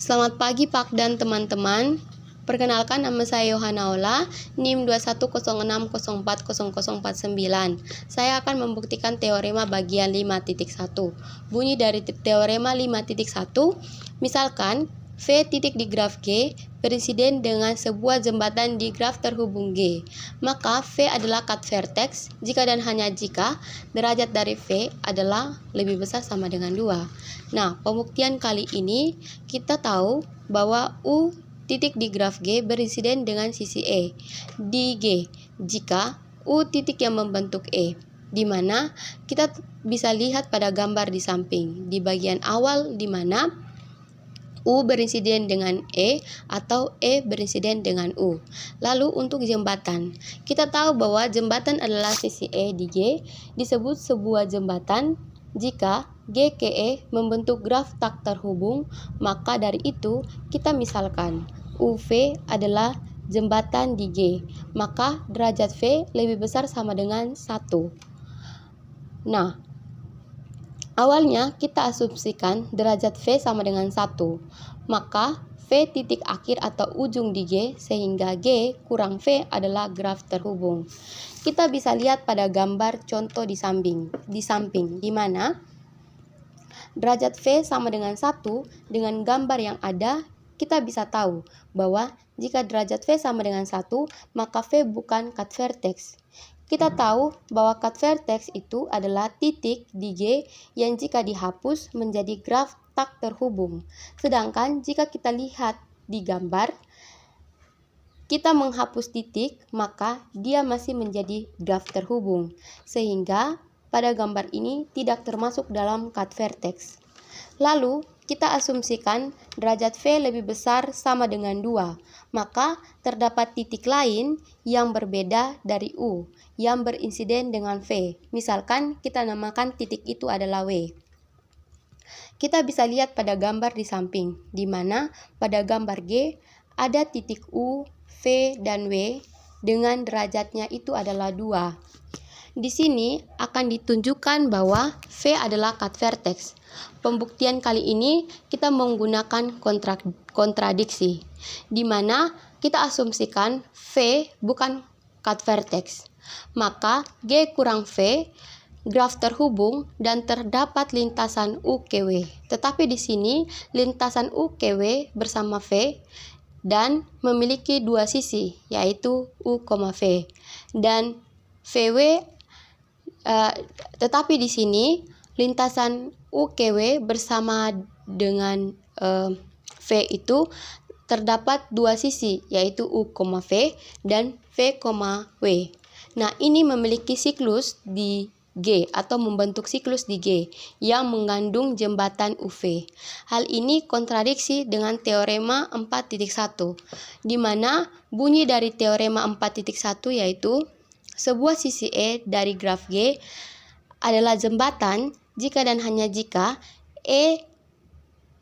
Selamat pagi Pak dan teman-teman. Perkenalkan, nama saya Yohana Ola, NIM 2106040049. Saya akan membuktikan teorema bagian 5.1. Bunyi dari teorema 5.1, misalkan V titik di graf G berinsiden dengan sebuah jembatan di graf terhubung G. Maka V adalah cut vertex jika dan hanya jika derajat dari V adalah lebih besar sama dengan 2. Nah, pembuktian kali ini kita tahu bahwa U titik di graf G berinsiden dengan sisi E di G jika U titik yang membentuk E, di mana kita bisa lihat pada gambar di samping di bagian awal di mana U berinsiden dengan E atau E berinsiden dengan U. Lalu untuk jembatan, kita tahu bahwa jembatan adalah sisi E di G disebut sebuah jembatan jika G ke E membentuk graf tak terhubung. Maka dari itu kita misalkan UV adalah jembatan di G, maka derajat V lebih besar sama dengan 1. Nah, awalnya kita asumsikan derajat V sama dengan 1, maka V titik akhir atau ujung di G sehingga G kurang V adalah graf terhubung. Kita bisa lihat pada gambar contoh di samping di mana derajat V sama dengan 1 dengan gambar yang ada, kita bisa tahu bahwa jika derajat V sama dengan 1, maka V bukan cut vertex. Kita tahu bahwa cut vertex itu adalah titik di G yang jika dihapus menjadi graf tak terhubung. Sedangkan jika kita lihat di gambar, kita menghapus titik, maka dia masih menjadi graf terhubung. Sehingga pada gambar ini tidak termasuk dalam cut vertex. Lalu kita asumsikan derajat V lebih besar sama dengan 2, maka terdapat titik lain yang berbeda dari U yang berinsiden dengan V. Misalkan kita namakan titik itu adalah W. Kita bisa lihat pada gambar di samping, di mana pada gambar G ada titik U, V, dan W dengan derajatnya itu adalah 2. Di sini akan ditunjukkan bahwa V adalah cut vertex. Pembuktian kali ini kita menggunakan kontradiksi, di mana kita asumsikan V bukan cut vertex. Maka G kurang V graf terhubung dan terdapat lintasan U ke W. Tetapi di sini lintasan U ke W bersama V dan memiliki dua sisi, yaitu U, V dan VW. Tetapi di sini lintasan U ke W bersama dengan V itu terdapat dua sisi, yaitu U, V dan V, W. Nah, ini memiliki siklus di G atau membentuk siklus di G yang mengandung jembatan UV. Hal ini kontradiksi dengan teorema 4.1, di mana bunyi dari teorema 4.1 yaitu sebuah sisi E dari graf G adalah jembatan jika dan hanya jika E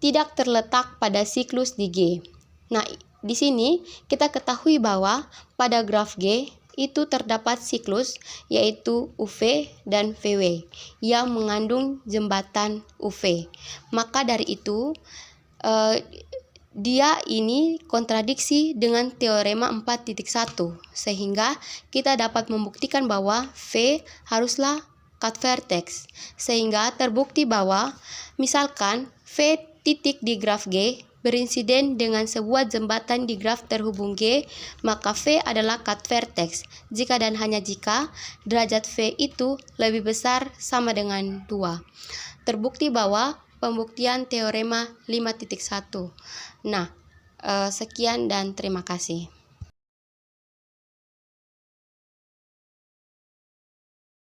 tidak terletak pada siklus di G. Nah, di sini kita ketahui bahwa pada graf G itu terdapat siklus yaitu UV dan VW yang mengandung jembatan UV. Maka dari itu dia ini kontradiksi dengan teorema 4.1 sehingga kita dapat membuktikan bahwa V haruslah cut vertex, sehingga terbukti bahwa misalkan V titik di graf G berinsiden dengan sebuah jembatan di graf terhubung G, maka V adalah cut vertex jika dan hanya jika derajat V itu lebih besar sama dengan 2. Terbukti bahwa pembuktian teorema 5.1. Nah, sekian dan terima kasih.